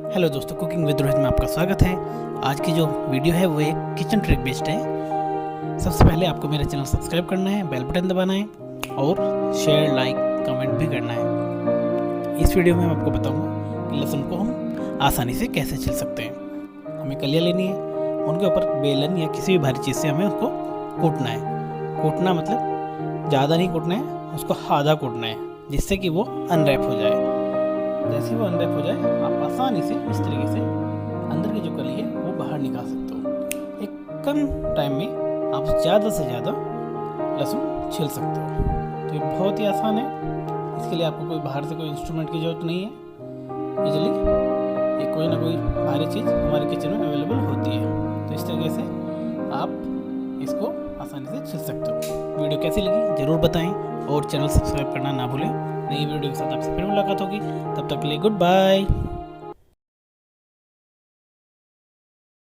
Hello दोस्तों, cooking with Rohit में आपका स्वागत है। आज की जो वीडियो है वो एक किचन ट्रिक बेस्ड है। सबसे पहले आपको मेरा चैनल सब्सक्राइब करना है, बेल बटन दबाना है और शेयर, लाइक, कमेंट भी करना है। इस वीडियो में मैं आपको बताऊंगा कि लहसुन को हम आसानी से कैसे छील सकते हैं। हमें कलियाँ लेनी है, उनके ऊपर बेलन या किसी भी भारी चीज़ से हमें उसको कूटना है। कूटना मतलब ज़्यादा नहीं कूटना है, उसको आधा कूटना है जिससे कि वो अनरैप हो जाए। जैसे वो अनरैप हो जाए आप आसानी से इस तरीके से अंदर की जो कली है वो बाहर निकाल सकते हो। एक कम टाइम में आप ज़्यादा से ज़्यादा लहसुन छील सकते हो। तो ये बहुत ही आसान है। इसके लिए आपको कोई बाहर से कोई इंस्ट्रूमेंट की ज़रूरत नहीं है। इजली ये कोई ना कोई भारी चीज़ हमारे किचन में अवेलेबल होती है। तो इस तरीके से आप इसको आसानी से छील सकते हो। वीडियो कैसी लगी ज़रूर बताएं और चैनल सब्सक्राइब करना ना भूलें। नई वीडियो के साथ आपसे फिर मुलाकात होगी। तब तक के लिए गुड बाय।